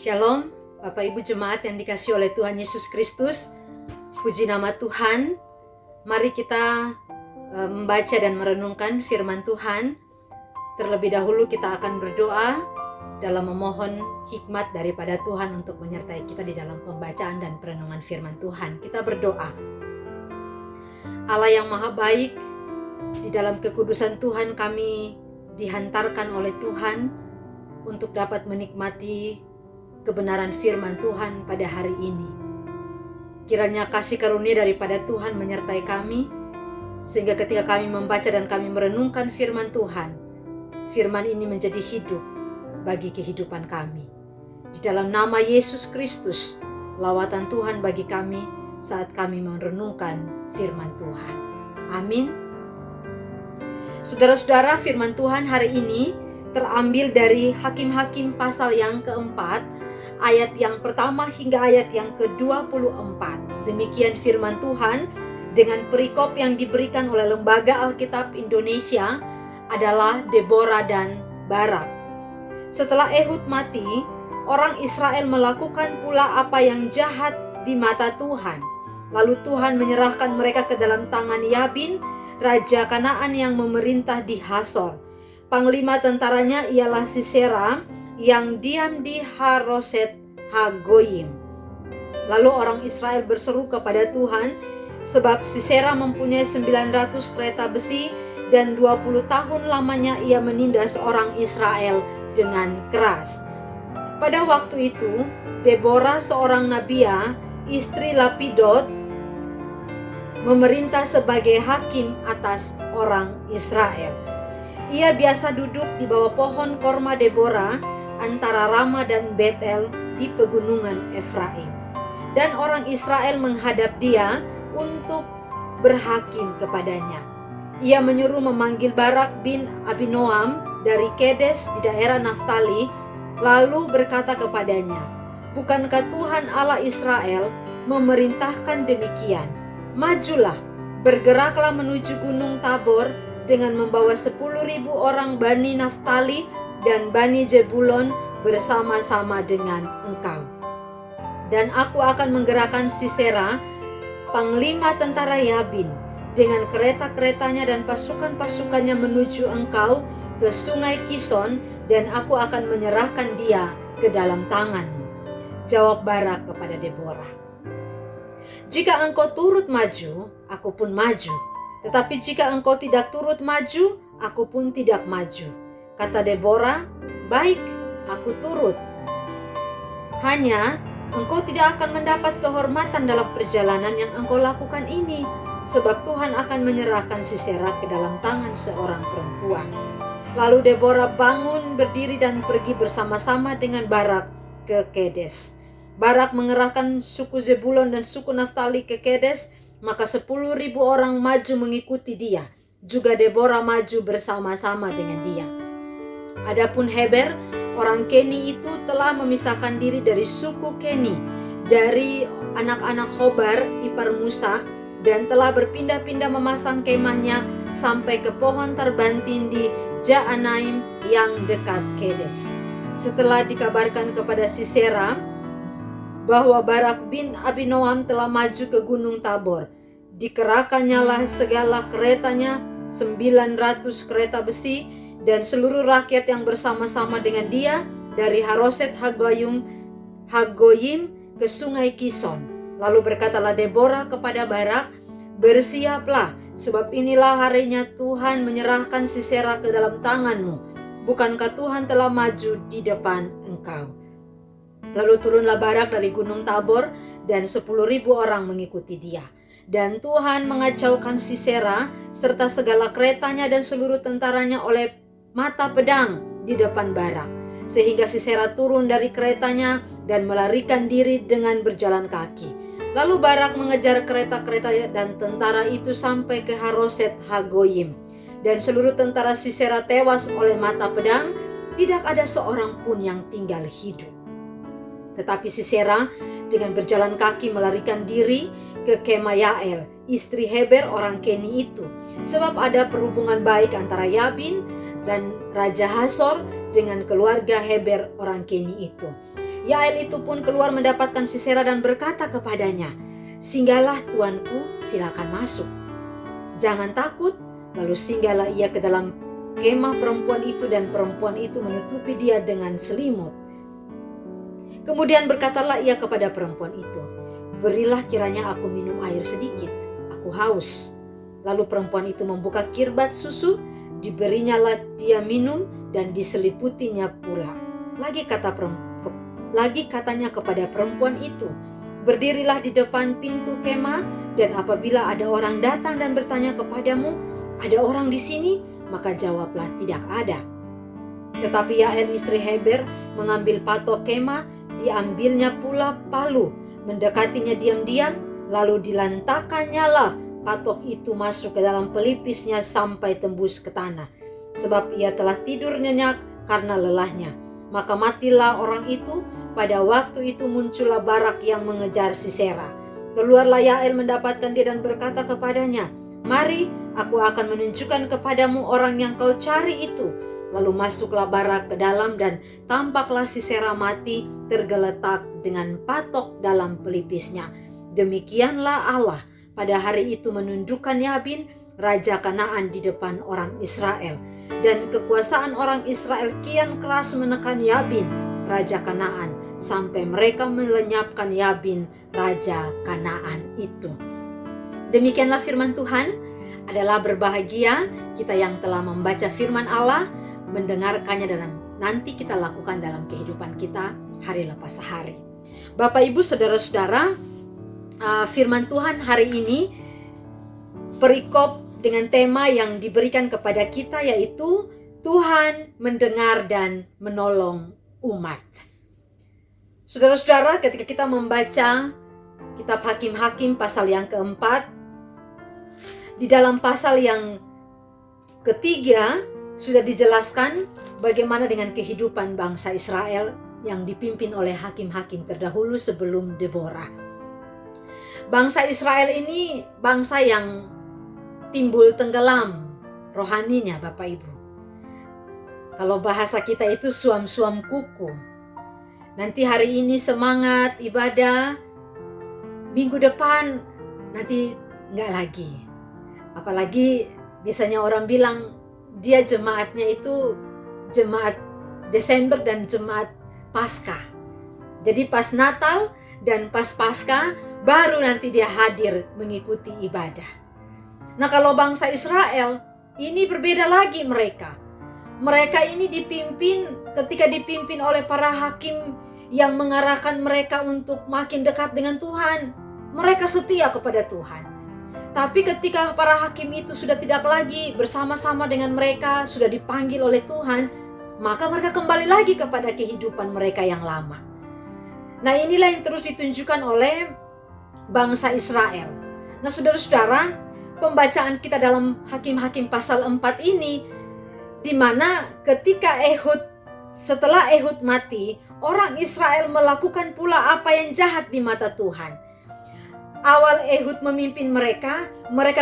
Shalom, Bapak Ibu Jemaat yang dikasihi oleh Tuhan Yesus Kristus. Puji nama Tuhan. Mari kita membaca dan merenungkan firman Tuhan. Terlebih dahulu kita akan berdoa dalam memohon hikmat daripada Tuhan untuk menyertai kita di dalam pembacaan dan perenungan firman Tuhan. Kita berdoa. Allah yang maha baik, di dalam kekudusan Tuhan kami dihantarkan oleh Tuhan untuk dapat menikmati kebenaran firman Tuhan pada hari ini. Kiranya kasih karunia daripada Tuhan menyertai kami, sehingga ketika kami membaca dan kami merenungkan firman Tuhan, firman ini menjadi hidup bagi kehidupan kami. Di dalam nama Yesus Kristus, lawatan Tuhan bagi kami saat kami merenungkan firman Tuhan. Amin. Saudara-saudara, firman Tuhan hari ini terambil dari Hakim-Hakim pasal yang keempat, ayat yang pertama hingga ayat yang ke-24. Demikian firman Tuhan dengan perikop yang diberikan oleh Lembaga Alkitab Indonesia adalah Deborah dan Barak. Setelah Ehud mati, orang Israel melakukan pula apa yang jahat di mata Tuhan. Lalu Tuhan menyerahkan mereka ke dalam tangan Yabin, raja Kanaan yang memerintah di Hasor. Panglima tentaranya ialah Sisera yang diam di Haroset Hagoyim. Lalu orang Israel berseru kepada Tuhan, sebab Sisera mempunyai 900 kereta besi dan 20 tahun lamanya ia menindas orang Israel dengan keras. Pada waktu itu, Deborah seorang nabiah, istri Lapidot, memerintah sebagai hakim atas orang Israel. Ia biasa duduk di bawah pohon korma Deborah antara Rama dan Betel di pegunungan Efraim. Dan orang Israel menghadap dia untuk berhakim kepadanya. Ia menyuruh memanggil Barak bin Abinoam dari Kedes di daerah Naftali, lalu berkata kepadanya, "Bukankah Tuhan Allah Israel memerintahkan demikian? Majulah, bergeraklah menuju Gunung Tabor dengan membawa 10.000 orang Bani Naftali dan Bani Jebulon bersama-sama dengan engkau. Dan aku akan menggerakkan Sisera, panglima tentara Yabin, dengan kereta-keretanya dan pasukan-pasukannya menuju engkau ke sungai Kison, dan aku akan menyerahkan dia ke dalam tanganmu." Jawab Barak kepada Deborah, "Jika engkau turut maju, aku pun maju. Tetapi jika engkau tidak turut maju, aku pun tidak maju." Kata Deborah, "Baik, aku turut. Hanya engkau tidak akan mendapat kehormatan dalam perjalanan yang engkau lakukan ini, sebab Tuhan akan menyerahkan Sisera ke dalam tangan seorang perempuan." Lalu Deborah bangun berdiri dan pergi bersama-sama dengan Barak ke Kedes. Barak mengerahkan suku Zebulon dan suku Naftali ke Kedes, maka 10.000 orang maju mengikuti dia. Juga Deborah maju bersama-sama dengan dia. Adapun Heber, orang Keni itu telah memisahkan diri dari suku Keni, dari anak-anak Hobar, ipar Musa, dan telah berpindah-pindah memasang kemahnya sampai ke pohon terbantin di Jaanaim yang dekat Kedes. Setelah dikabarkan kepada Sisera bahwa Barak bin Abinoam telah maju ke Gunung Tabor, dikerahkannyalah segala keretanya, 900 kereta besi, dan seluruh rakyat yang bersama-sama dengan dia dari Haroset Hagoyim ke sungai Kison. Lalu berkatalah Deborah kepada Barak, "Bersiaplah, sebab inilah harinya Tuhan menyerahkan Sisera ke dalam tanganmu. Bukankah Tuhan telah maju di depan engkau?" Lalu turunlah Barak dari Gunung Tabor, dan 10.000 orang mengikuti dia. Dan Tuhan mengacaukan Sisera serta segala keretanya dan seluruh tentaranya oleh mata pedang di depan Barak, sehingga Sisera turun dari keretanya dan melarikan diri dengan berjalan kaki. Lalu Barak mengejar kereta-kereta dan tentara itu sampai ke Haroset Hagoyim, dan seluruh tentara Sisera tewas oleh mata pedang, tidak ada seorang pun yang tinggal hidup. Tetapi Sisera dengan berjalan kaki melarikan diri ke kemah Yael, istri Heber orang Keni itu, sebab ada perhubungan baik antara Yabin dan Raja Hasor dengan keluarga Heber orang Keni itu. Yael itu pun keluar mendapatkan Sisera dan berkata kepadanya, "Singgahlah tuanku, silakan masuk. Jangan takut." Lalu singgahlah ia ke dalam kemah perempuan itu dan perempuan itu menutupi dia dengan selimut. Kemudian berkatalah ia kepada perempuan itu, "Berilah kiranya aku minum air sedikit, aku haus." Lalu perempuan itu membuka kirbat susu, diberinyalah dia minum dan diseliputinya pula. Lagi katanya kepada perempuan itu, "Berdirilah di depan pintu kemah, dan apabila ada orang datang dan bertanya kepadamu, 'Ada orang di sini?' maka jawablah, 'Tidak ada.'" Tetapi Yael istri Heber mengambil patok kemah, diambilnya pula palu, mendekatinya diam-diam, lalu dilantakannya lah patok itu masuk ke dalam pelipisnya sampai tembus ke tanah, sebab ia telah tidur nyenyak karena lelahnya. Maka matilah orang itu. Pada waktu itu muncullah Barak yang mengejar Sisera. Keluarlah Yael mendapatkan dia dan berkata kepadanya, "Mari, aku akan menunjukkan kepadamu orang yang kau cari itu." Lalu masuklah Barak ke dalam dan tampaklah Sisera mati tergeletak dengan patok dalam pelipisnya. Demikianlah Allah pada hari itu menundukkan Yabin, raja Kanaan di depan orang Israel. Dan kekuasaan orang Israel kian keras menekan Yabin, raja Kanaan, sampai mereka melenyapkan Yabin, raja Kanaan itu. Demikianlah firman Tuhan. Adalah berbahagia kita yang telah membaca firman Allah, mendengarkannya, dan nanti kita lakukan dalam kehidupan kita hari lepas hari. Bapak, Ibu, Saudara-saudara, firman Tuhan hari ini perikop dengan tema yang diberikan kepada kita, yaitu Tuhan mendengar dan menolong umat. Saudara-saudara, ketika kita membaca kitab Hakim-Hakim pasal yang keempat, di dalam pasal yang ketiga sudah dijelaskan bagaimana dengan kehidupan bangsa Israel yang dipimpin oleh hakim-hakim terdahulu sebelum Deborah. Bangsa Israel ini bangsa yang timbul tenggelam rohaninya, Bapak Ibu. Kalau bahasa kita itu suam-suam kuku. Nanti hari ini semangat ibadah, minggu depan nanti enggak lagi. Apalagi biasanya orang bilang dia jemaatnya itu jemaat Desember dan jemaat Paskah. Jadi pas Natal dan pas Paskah baru nanti dia hadir mengikuti ibadah. Nah, kalau bangsa Israel ini berbeda lagi mereka. Mereka ini ketika dipimpin oleh para hakim yang mengarahkan mereka untuk makin dekat dengan Tuhan. Mereka setia kepada Tuhan. Tapi ketika para hakim itu sudah tidak lagi bersama-sama dengan mereka, sudah dipanggil oleh Tuhan, maka mereka kembali lagi kepada kehidupan mereka yang lama. Nah, inilah yang terus ditunjukkan oleh bangsa Israel. Nah, saudara-saudara, pembacaan kita dalam Hakim-Hakim pasal 4 ini, di mana ketika setelah Ehud mati, orang Israel melakukan pula apa yang jahat di mata Tuhan. Awal Ehud memimpin mereka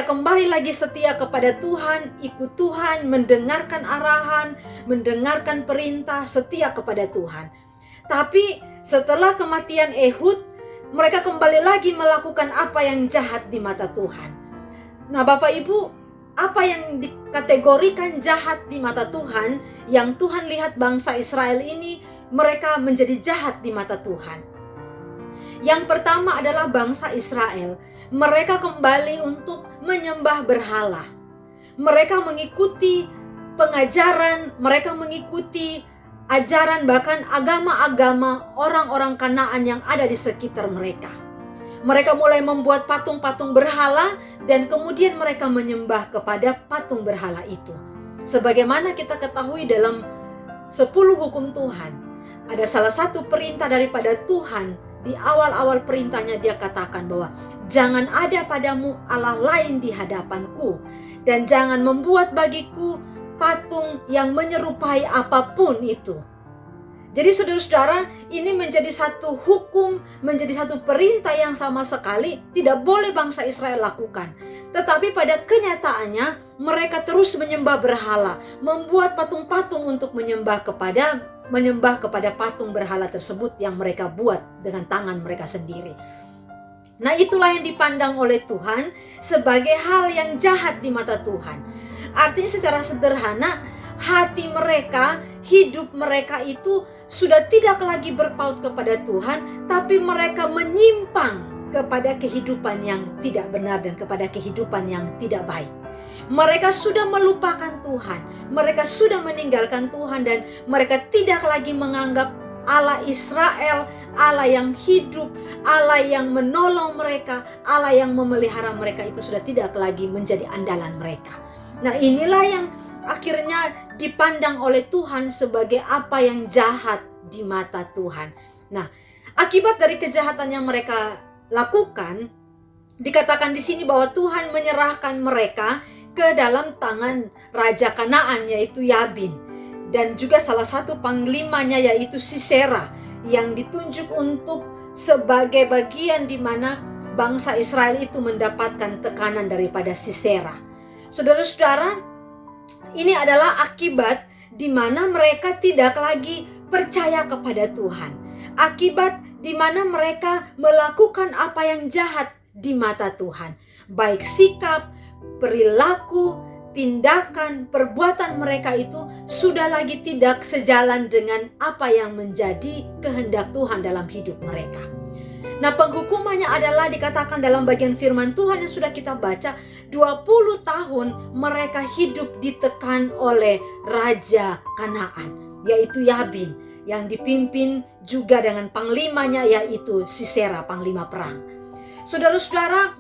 kembali lagi setia kepada Tuhan, ikut Tuhan, mendengarkan arahan, mendengarkan perintah, setia kepada Tuhan. Tapi setelah kematian Ehud, mereka kembali lagi melakukan apa yang jahat di mata Tuhan. Nah, Bapak Ibu, apa yang dikategorikan jahat di mata Tuhan, yang Tuhan lihat bangsa Israel ini, mereka menjadi jahat di mata Tuhan. Yang pertama adalah bangsa Israel. Mereka kembali untuk menyembah berhala. Mereka mengikuti pengajaran, mereka mengikuti ajaran bahkan agama-agama orang-orang Kanaan yang ada di sekitar mereka. Mereka mulai membuat patung-patung berhala dan kemudian mereka menyembah kepada patung berhala itu. Sebagaimana kita ketahui dalam 10 hukum Tuhan, ada salah satu perintah daripada Tuhan. Di awal-awal perintahnya dia katakan bahwa jangan ada padamu Allah lain di hadapanku, dan jangan membuat bagiku patung yang menyerupai apapun itu. Jadi saudara-saudara, ini menjadi satu hukum, menjadi satu perintah yang sama sekali tidak boleh bangsa Israel lakukan. Tetapi pada kenyataannya mereka terus menyembah berhala, membuat patung-patung untuk menyembah kepada menyembah kepada patung berhala tersebut yang mereka buat dengan tangan mereka sendiri. Nah, itulah yang dipandang oleh Tuhan sebagai hal yang jahat di mata Tuhan. Artinya secara sederhana, hati mereka, hidup mereka itu sudah tidak lagi berpaut kepada Tuhan, tapi mereka menyimpang kepada kehidupan yang tidak benar dan kepada kehidupan yang tidak baik. Mereka sudah melupakan Tuhan, mereka sudah meninggalkan Tuhan, dan mereka tidak lagi menganggap Allah Israel, Allah yang hidup, Allah yang menolong mereka, Allah yang memelihara mereka itu sudah tidak lagi menjadi andalan mereka. Nah, inilah yang akhirnya dipandang oleh Tuhan sebagai apa yang jahat di mata Tuhan. Nah, akibat dari kejahatan yang mereka lakukan, dikatakan di sini bahwa Tuhan menyerahkan mereka ke dalam tangan Raja Kanaan, yaitu Yabin, dan juga salah satu panglimanya yaitu Sisera, yang ditunjuk untuk sebagai bagian di mana bangsa Israel itu mendapatkan tekanan daripada Sisera. Saudara-saudara, ini adalah akibat di mana mereka tidak lagi percaya kepada Tuhan. Akibat di mana mereka melakukan apa yang jahat di mata Tuhan. Baik sikap, perilaku, tindakan, perbuatan mereka itu sudah lagi tidak sejalan dengan apa yang menjadi kehendak Tuhan dalam hidup mereka. Nah, penghukumannya adalah dikatakan dalam bagian firman Tuhan yang sudah kita baca, 20 tahun mereka hidup ditekan oleh Raja Kanaan, yaitu Yabin, yang dipimpin juga dengan panglimanya yaitu Sisera, panglima perang. Saudara-saudara,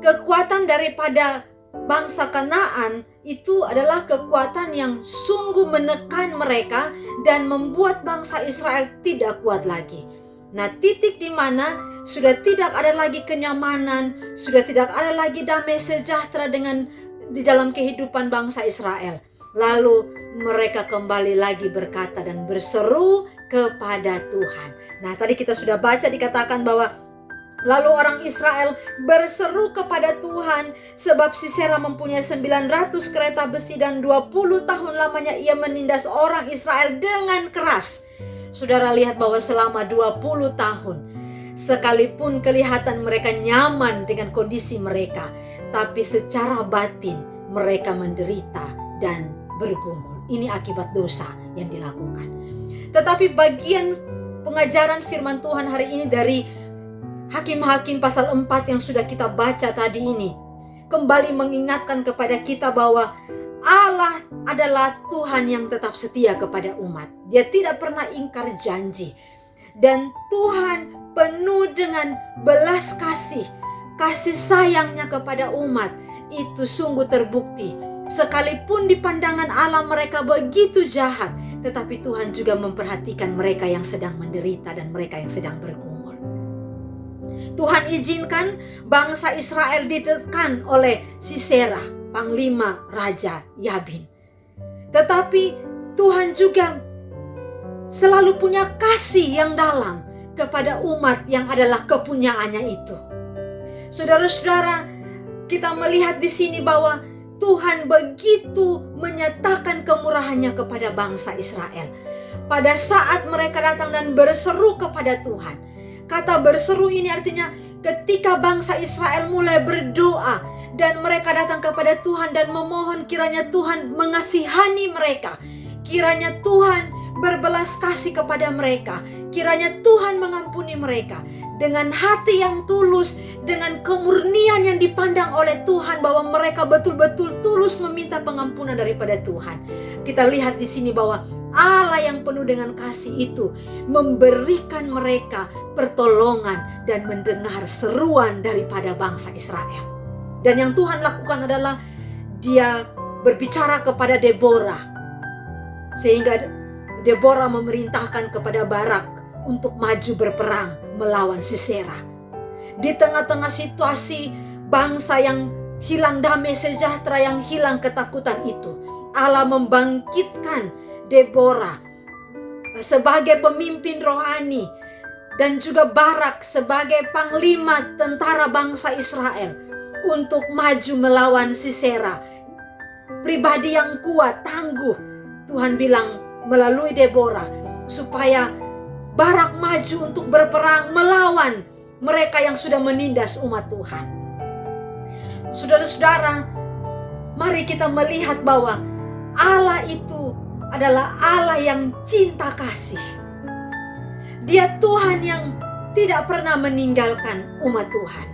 kekuatan daripada bangsa Kanaan itu adalah kekuatan yang sungguh menekan mereka dan membuat bangsa Israel tidak kuat lagi. Nah, titik di mana sudah tidak ada lagi kenyamanan, sudah tidak ada lagi damai sejahtera di dalam kehidupan bangsa Israel. Lalu mereka kembali lagi berkata dan berseru kepada Tuhan. Nah, tadi kita sudah baca dikatakan bahwa lalu orang Israel berseru kepada Tuhan sebab Sisera mempunyai 900 kereta besi dan 20 tahun lamanya ia menindas orang Israel dengan keras. Saudara lihat bahwa selama 20 tahun sekalipun kelihatan mereka nyaman dengan kondisi mereka, tapi secara batin mereka menderita dan bergumul. Ini akibat dosa yang dilakukan. Tetapi bagian pengajaran firman Tuhan hari ini dari Hakim-Hakim pasal 4 yang sudah kita baca tadi ini kembali mengingatkan kepada kita bahwa Allah adalah Tuhan yang tetap setia kepada umat. Dia tidak pernah ingkar janji. Dan Tuhan penuh dengan belas kasih sayangnya kepada umat. Itu sungguh terbukti. Sekalipun di pandangan Allah mereka begitu jahat, tetapi Tuhan juga memperhatikan mereka yang sedang menderita dan mereka yang sedang bergumul. Tuhan izinkan bangsa Israel ditekan oleh Sisera, panglima Raja Yabin. Tetapi Tuhan juga selalu punya kasih yang dalam kepada umat yang adalah kepunyaannya itu. Saudara-saudara, kita melihat di sini bahwa Tuhan begitu menyatakan kemurahannya kepada bangsa Israel. Pada saat mereka datang dan berseru kepada Tuhan. Kata berseru ini artinya ketika bangsa Israel mulai berdoa dan mereka datang kepada Tuhan dan memohon kiranya Tuhan mengasihani mereka. Kiranya Tuhan berbelas kasih kepada mereka. Kiranya Tuhan mengampuni mereka. Dengan hati yang tulus, dengan kemurnian yang dipandang oleh Tuhan bahwa mereka betul-betul tulus meminta pengampunan daripada Tuhan. Kita lihat di sini bahwa Allah yang penuh dengan kasih itu memberikan mereka pertolongan dan mendengar seruan daripada bangsa Israel. Dan yang Tuhan lakukan adalah Dia berbicara kepada Deborah, sehingga Deborah memerintahkan kepada Barak untuk maju berperang melawan Sisera. Di tengah-tengah situasi bangsa yang hilang damai sejahtera, yang hilang ketakutan itu, Allah membangkitkan Deborah sebagai pemimpin rohani dan juga Barak sebagai panglima tentara bangsa Israel untuk maju melawan Sisera. Pribadi yang kuat, tangguh. Tuhan bilang melalui Deborah, supaya Barak maju untuk berperang melawan mereka yang sudah menindas umat Tuhan. Saudara-saudara, mari kita melihat bahwa Allah itu adalah Allah yang cinta kasih. Dia Tuhan yang tidak pernah meninggalkan umat Tuhan.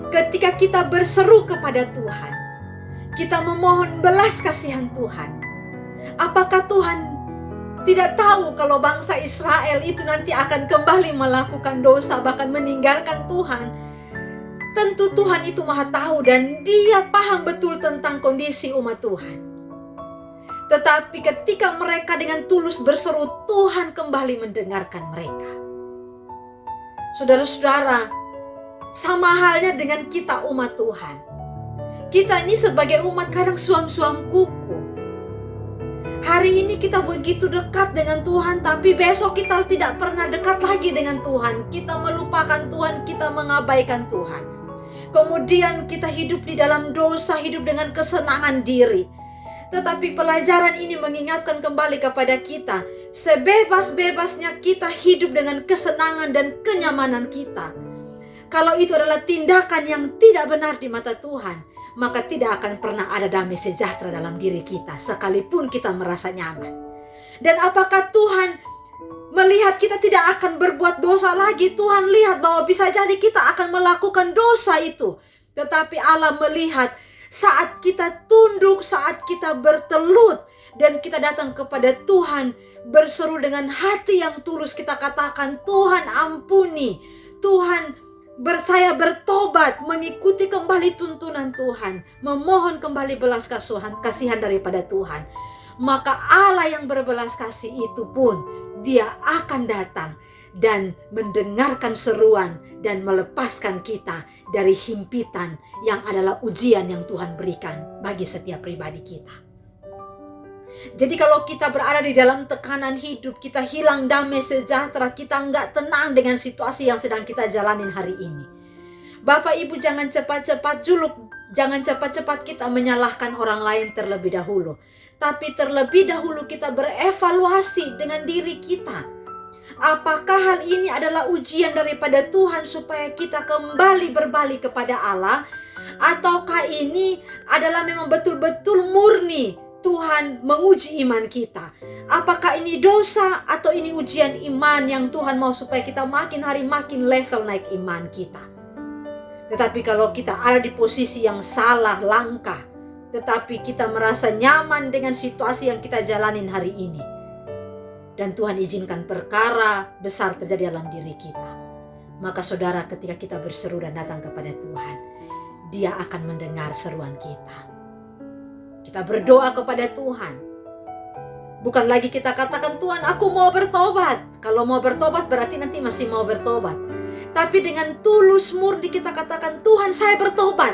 Ketika kita berseru kepada Tuhan, kita memohon belas kasihan Tuhan. Apakah Tuhan tidak tahu kalau bangsa Israel itu nanti akan kembali melakukan dosa, bahkan meninggalkan Tuhan? Tentu Tuhan itu maha tahu dan Dia paham betul tentang kondisi umat Tuhan. Tetapi ketika mereka dengan tulus berseru, Tuhan kembali mendengarkan mereka. Saudara-saudara, sama halnya dengan kita umat Tuhan. Kita ini sebagai umat kadang suam-suam kuku. Hari ini kita begitu dekat dengan Tuhan, tapi besok kita tidak pernah dekat lagi dengan Tuhan. Kita melupakan Tuhan, kita mengabaikan Tuhan. Kemudian kita hidup di dalam dosa, hidup dengan kesenangan diri. Tetapi pelajaran ini mengingatkan kembali kepada kita, sebebas-bebasnya kita hidup dengan kesenangan dan kenyamanan kita. Kalau itu adalah tindakan yang tidak benar di mata Tuhan, maka tidak akan pernah ada damai sejahtera dalam diri kita, sekalipun kita merasa nyaman. Dan apakah Tuhan melihat kita tidak akan berbuat dosa lagi? Tuhan lihat bahwa bisa jadi kita akan melakukan dosa itu. Tetapi Allah melihat saat kita tunduk, saat kita bertelut, dan kita datang kepada Tuhan, berseru dengan hati yang tulus, kita katakan, Tuhan ampuni, Tuhan saya bertobat, mengikuti kembali tuntunan Tuhan, memohon kembali belas kasihan daripada Tuhan. Maka Allah yang berbelas kasih itu pun Dia akan datang dan mendengarkan seruan dan melepaskan kita dari himpitan yang adalah ujian yang Tuhan berikan bagi setiap pribadi kita. Jadi kalau kita berada di dalam tekanan hidup, kita hilang damai sejahtera, kita nggak tenang dengan situasi yang sedang kita jalanin hari ini. Bapak Ibu, jangan cepat-cepat juluk, jangan cepat-cepat kita menyalahkan orang lain terlebih dahulu. Tapi terlebih dahulu kita berevaluasi dengan diri kita. Apakah hal ini adalah ujian daripada Tuhan supaya kita kembali berbalik kepada Allah? Ataukah ini adalah memang betul-betul murni Tuhan menguji iman kita? Apakah ini dosa atau ini ujian iman yang Tuhan mau supaya kita makin hari makin level naik iman kita? Tetapi kalau kita ada di posisi yang salah langkah, tetapi kita merasa nyaman dengan situasi yang kita jalanin hari ini, dan Tuhan izinkan perkara besar terjadi dalam diri kita, maka saudara, ketika kita berseru dan datang kepada Tuhan, Dia akan mendengar seruan kita. Kita berdoa kepada Tuhan. Bukan lagi kita katakan, Tuhan aku mau bertobat. Kalau mau bertobat berarti nanti masih mau bertobat. Tapi dengan tulus murni kita katakan, Tuhan saya bertobat.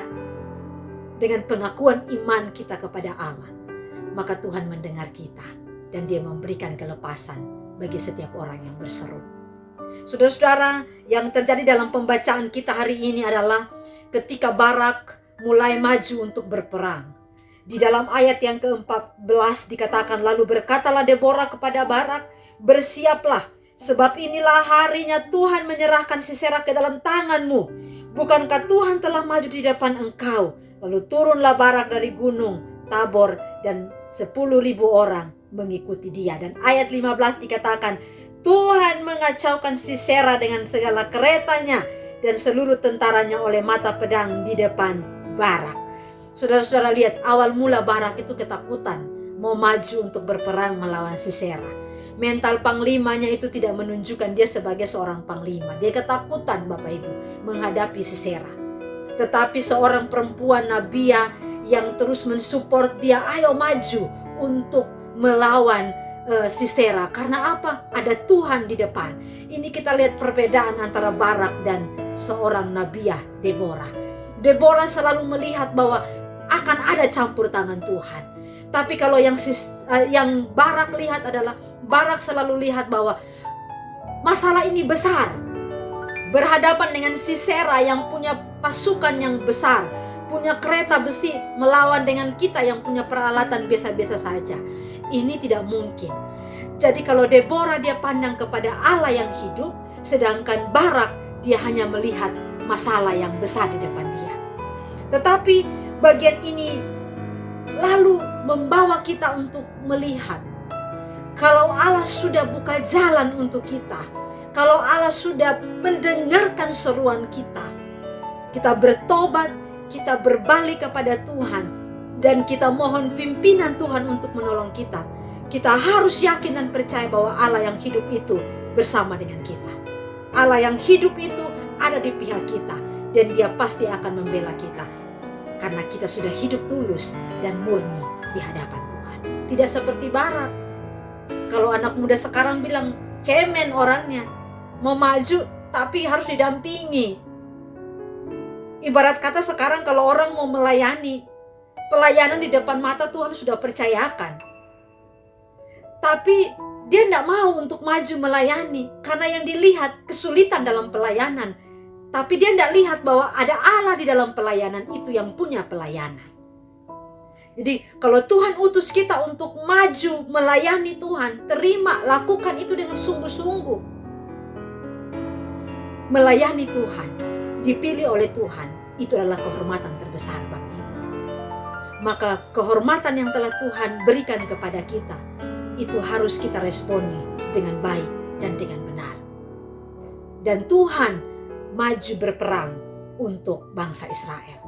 Dengan pengakuan iman kita kepada Allah, maka Tuhan mendengar kita. Dan Dia memberikan kelepasan bagi setiap orang yang berseru. Saudara-saudara, yang terjadi dalam pembacaan kita hari ini adalah ketika Barak mulai maju untuk berperang. Di dalam ayat yang ke-14 dikatakan, lalu berkatalah Deborah kepada Barak, bersiaplah, sebab inilah harinya Tuhan menyerahkan Sisera ke dalam tanganmu. Bukankah Tuhan telah maju di depan engkau? Lalu turunlah Barak dari gunung Tabor dan 10.000 orang mengikuti dia. Dan ayat 15 dikatakan, Tuhan mengacaukan Sisera dengan segala keretanya dan seluruh tentaranya oleh mata pedang di depan Barak. Saudara-saudara lihat, awal mula Barak itu ketakutan mau maju untuk berperang melawan Sisera. Mental panglimanya itu tidak menunjukkan dia sebagai seorang panglima. Dia ketakutan Bapak Ibu menghadapi Sisera. Tetapi seorang perempuan Nabia yang terus mensupport dia, ayo maju untuk melawan Sisera. Karena apa? Ada Tuhan di depan. Ini kita lihat perbedaan antara Barak dan seorang Nabiah Deborah. Deborah selalu melihat bahwa akan ada campur tangan Tuhan. Tapi kalau yang Barak lihat adalah, Barak selalu lihat bahwa masalah ini besar. Berhadapan dengan Sisera yang punya pasukan yang besar, punya kereta besi, melawan dengan kita yang punya peralatan biasa-biasa saja. Ini tidak mungkin. Jadi kalau Deborah dia pandang kepada Allah yang hidup, sedangkan Barak dia hanya melihat masalah yang besar di depan dia. Tetapi bagian ini lalu membawa kita untuk melihat kalau Allah sudah buka jalan untuk kita, kalau Allah sudah mendengarkan seruan kita, kita bertobat, kita berbalik kepada Tuhan, dan kita mohon pimpinan Tuhan untuk menolong kita. Kita harus yakin dan percaya bahwa Allah yang hidup itu bersama dengan kita. Allah yang hidup itu ada di pihak kita, dan dia pasti akan membela kita. Karena kita sudah hidup tulus dan murni di hadapan Tuhan. Tidak seperti Barak. Kalau anak muda sekarang bilang cemen orangnya, mau maju tapi harus didampingi. Ibarat kata sekarang kalau orang mau melayani, pelayanan di depan mata Tuhan sudah percayakan. Tapi dia tidak mau untuk maju melayani karena yang dilihat kesulitan dalam pelayanan. Tapi dia tidak lihat bahwa ada Allah di dalam pelayanan itu yang punya pelayanan. Jadi kalau Tuhan utus kita untuk maju melayani Tuhan, terima, lakukan itu dengan sungguh-sungguh. Melayani Tuhan, dipilih oleh Tuhan, itu adalah kehormatan terbesar bagi Ibu. Maka kehormatan yang telah Tuhan berikan kepada kita, itu harus kita responi dengan baik dan dengan benar. Dan Tuhan maju berperang untuk bangsa Israel.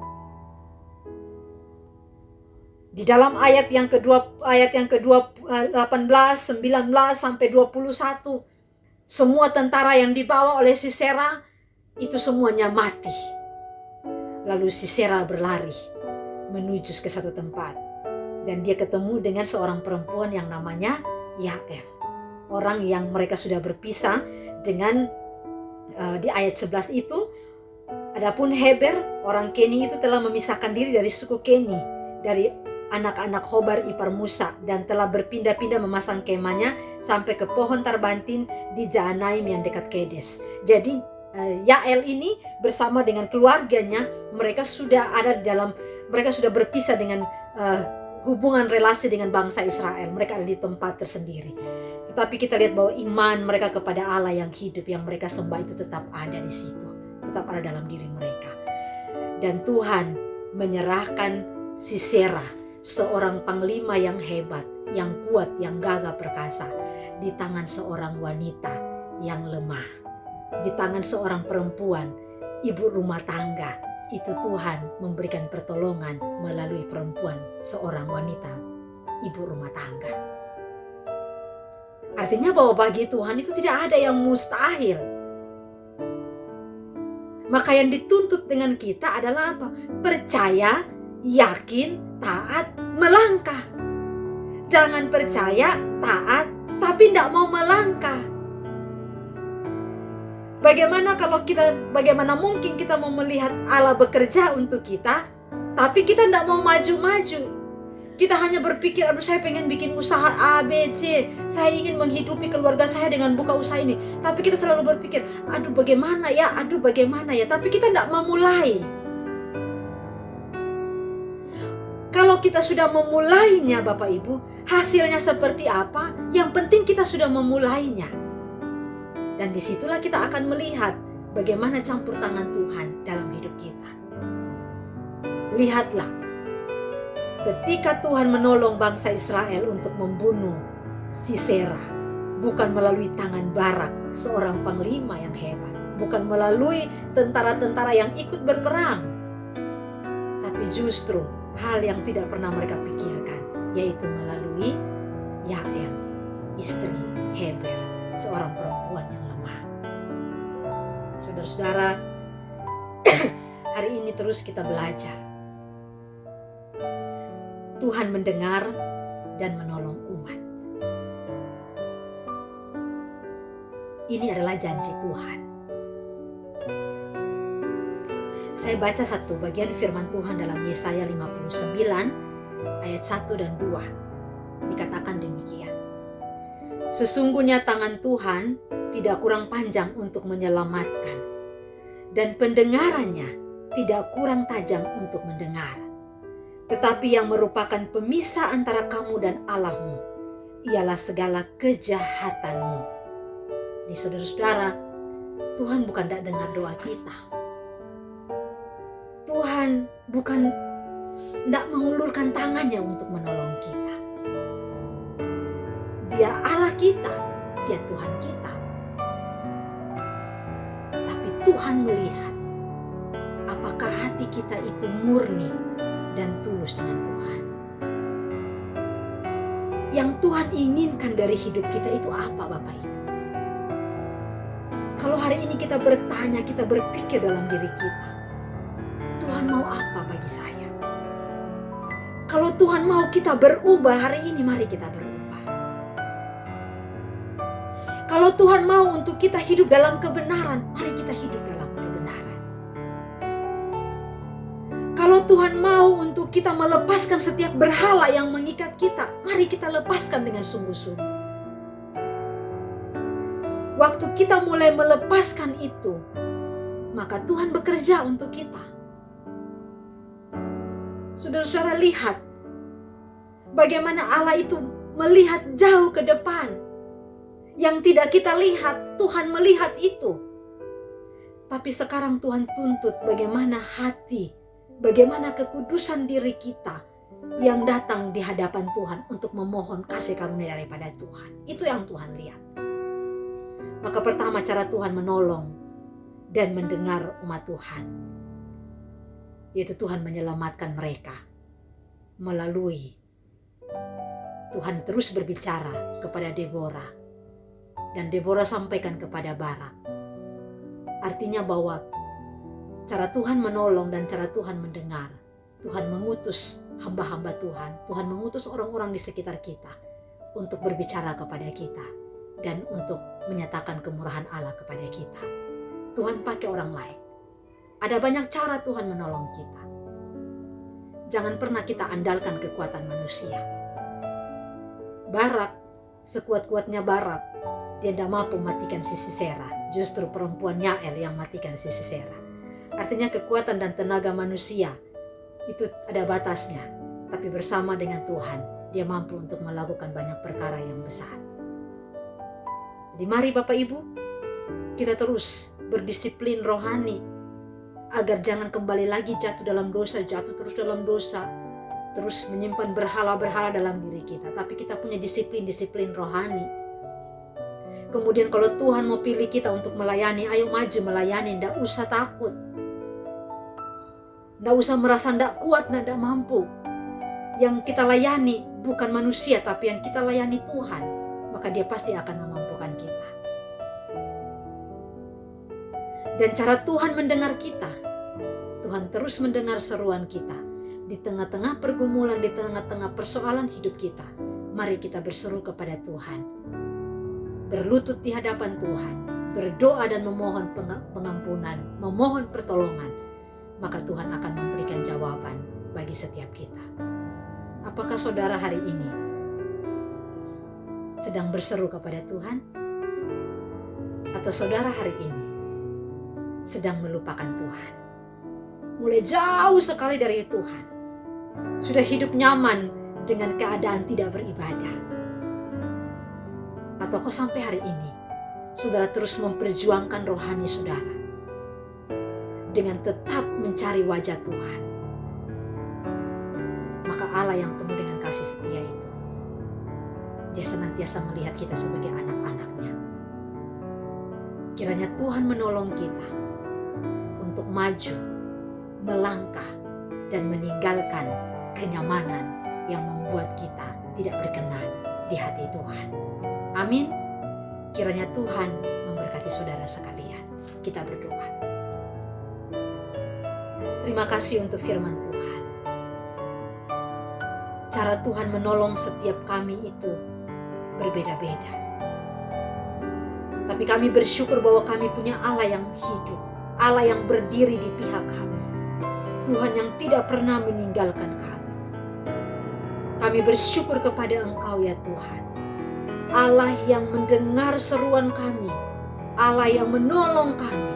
Di dalam ayat yang ke-18, 19 sampai 21, semua tentara yang dibawa oleh Sisera itu semuanya mati. Lalu Sisera berlari menuju ke satu tempat, dan dia ketemu dengan seorang perempuan yang namanya Yael. Orang yang mereka sudah berpisah dengan di ayat 11 itu. Adapun Heber, orang Keni itu telah memisahkan diri dari suku Keni, dari anak-anak Hobar ipar Musa, dan telah berpindah-pindah memasang kemahnya sampai ke pohon Tarbantin di Jaanaim yang dekat Kedes. Jadi Yael ini bersama dengan keluarganya, mereka sudah berpisah dengan hubungan relasi dengan bangsa Israel. Mereka ada di tempat tersendiri. Tetapi kita lihat bahwa iman mereka kepada Allah yang hidup, yang mereka sembah itu tetap ada di situ, tetap ada dalam diri mereka. Dan Tuhan menyerahkan Sisera, seorang panglima yang hebat, yang kuat, yang gagah perkasa, di tangan seorang wanita yang lemah, di tangan seorang perempuan, ibu rumah tangga. Itu Tuhan memberikan pertolongan melalui perempuan, seorang wanita, ibu rumah tangga. Artinya bahwa bagi Tuhan itu tidak ada yang mustahil. Maka yang dituntut dengan kita adalah apa? Percaya, yakin, taat, melangkah. Jangan percaya, taat, tapi tidak mau melangkah. Bagaimana mungkin kita mau melihat Allah bekerja untuk kita, tapi kita tidak mau maju-maju. Kita hanya berpikir, aduh saya pengen bikin usaha A, B, C. Saya ingin menghidupi keluarga saya dengan buka usaha ini. Tapi kita selalu berpikir, aduh bagaimana ya. Tapi kita tidak memulai. Kalau kita sudah memulainya Bapak Ibu, hasilnya seperti apa? Yang penting kita sudah memulainya. Dan disitulah kita akan melihat bagaimana campur tangan Tuhan dalam hidup kita. Lihatlah, ketika Tuhan menolong bangsa Israel untuk membunuh Sisera, bukan melalui tangan Barak, seorang panglima yang hebat, bukan melalui tentara-tentara yang ikut berperang, tapi justru hal yang tidak pernah mereka pikirkan, yaitu melalui Yael, istri Heber, seorang perempuan yang lemah. Saudara-saudara, hari ini terus kita belajar. Tuhan mendengar dan menolong umat. Ini adalah janji Tuhan. Saya baca satu bagian firman Tuhan dalam Yesaya 59 ayat 1 dan 2. Dikatakan demikian. Sesungguhnya tangan Tuhan tidak kurang panjang untuk menyelamatkan, dan pendengarannya tidak kurang tajam untuk mendengar. Tetapi yang merupakan pemisah antara kamu dan Allahmu, ialah segala kejahatanmu. Di saudara-saudara, Tuhan bukan tidak dengar doa kita. Tuhan bukan tidak mengulurkan tangannya untuk menolong kita. Dia Allah kita, Dia Tuhan kita. Tapi Tuhan melihat apakah hati kita itu murni dan tulus dengan Tuhan. Yang Tuhan inginkan dari hidup kita itu apa, Bapak Ibu? Kalau hari ini kita bertanya, kita berpikir dalam diri kita, Tuhan mau apa bagi saya? Kalau Tuhan mau kita berubah hari ini, mari kita berubah. Kalau Tuhan mau untuk kita hidup dalam kebenaran, mari kita hidup dalam kebenaran. Kalau Tuhan mau untuk kita melepaskan setiap berhala yang mengikat kita, mari kita lepaskan dengan sungguh-sungguh. Waktu kita mulai melepaskan itu, maka Tuhan bekerja untuk kita. Saudara-saudara lihat bagaimana Allah itu melihat jauh ke depan. Yang tidak kita lihat, Tuhan melihat itu. Tapi sekarang Tuhan tuntut bagaimana hati, bagaimana kekudusan diri kita yang datang di hadapan Tuhan untuk memohon kasih karunia daripada Tuhan. Itu yang Tuhan lihat. Maka pertama, cara Tuhan menolong dan mendengar umat Tuhan, yaitu Tuhan menyelamatkan mereka melalui Tuhan terus berbicara kepada Deborah, dan Deborah sampaikan kepada Barak. Artinya bahwa cara Tuhan menolong dan cara Tuhan mendengar, Tuhan mengutus hamba-hamba Tuhan, Tuhan mengutus orang-orang di sekitar kita untuk berbicara kepada kita dan untuk menyatakan kemurahan Allah kepada kita. Tuhan pakai orang lain. Ada banyak cara Tuhan menolong kita. Jangan pernah kita andalkan kekuatan manusia. Barak, sekuat-kuatnya Barak, dia tidak mampu matikan si Sisera. Justru perempuan Yael yang matikan si Sisera. Artinya kekuatan dan tenaga manusia itu ada batasnya. Tapi bersama dengan Tuhan, dia mampu untuk melakukan banyak perkara yang besar. Jadi mari Bapak Ibu, kita terus berdisiplin rohani agar jangan kembali lagi jatuh dalam dosa, jatuh terus dalam dosa, terus menyimpan berhala-berhala dalam diri kita. Tapi kita punya disiplin-disiplin rohani. Kemudian kalau Tuhan mau pilih kita untuk melayani, ayo maju melayani, tidak usah takut. Tidak usah merasa tidak kuat, tidak mampu. Yang kita layani bukan manusia, tapi yang kita layani Tuhan, maka Dia pasti akan memampukan kita. Dan cara Tuhan mendengar kita, Tuhan terus mendengar seruan kita. Di tengah-tengah pergumulan, di tengah-tengah persoalan hidup kita, mari kita berseru kepada Tuhan. Berlutut di hadapan Tuhan, berdoa dan memohon pengampunan, memohon pertolongan. Maka Tuhan akan memberikan jawaban bagi setiap kita. Apakah saudara hari ini sedang berseru kepada Tuhan? Atau saudara hari ini sedang melupakan Tuhan? Mulai jauh sekali dari Tuhan. Sudah hidup nyaman dengan keadaan tidak beribadah. Atau kok sampai hari ini saudara terus memperjuangkan rohani saudara dengan tetap mencari wajah Tuhan. Maka Allah yang penuh dengan kasih setia itu, Dia senantiasa melihat kita sebagai anak-anaknya. Kiranya Tuhan menolong kita untuk maju, melangkah, dan meninggalkan kenyamanan yang membuat kita tidak berkenan di hati Tuhan. Amin. Kiranya Tuhan memberkati saudara sekalian. Kita berdoa. Terima kasih untuk firman Tuhan. Cara Tuhan menolong setiap kami itu berbeda-beda. Tapi kami bersyukur bahwa kami punya Allah yang hidup, Allah yang berdiri di pihak kami, Tuhan yang tidak pernah meninggalkan kami. Kami bersyukur kepada Engkau ya Tuhan, Allah yang mendengar seruan kami, Allah yang menolong kami,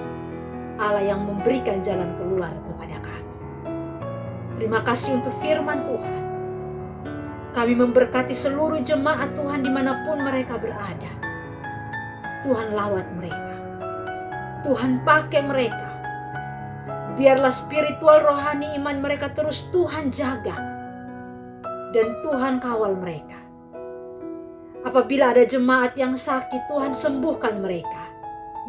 Allah yang memberikan jalan keluar kepada kami. Terima kasih untuk firman Tuhan Kami memberkati seluruh jemaat Tuhan dimanapun mereka berada. Tuhan lawat mereka. Tuhan pakai mereka. Biarlah spiritual rohani iman mereka terus Tuhan jaga. Dan Tuhan kawal mereka. Apabila ada jemaat yang sakit, Tuhan sembuhkan mereka.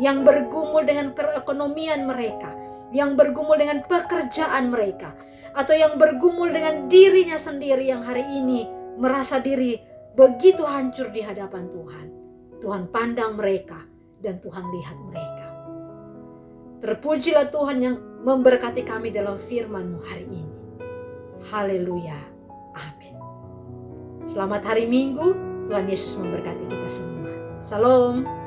Yang bergumul dengan perekonomian mereka, yang bergumul dengan pekerjaan mereka, atau yang bergumul dengan dirinya sendiri yang hari ini merasa diri begitu hancur di hadapan Tuhan. Tuhan pandang mereka dan Tuhan lihat mereka. Terpujilah Tuhan yang memberkati kami dalam firman-Mu hari ini. Haleluya. Amin. Selamat hari Minggu. Tuhan Yesus memberkati kita semua. Salam.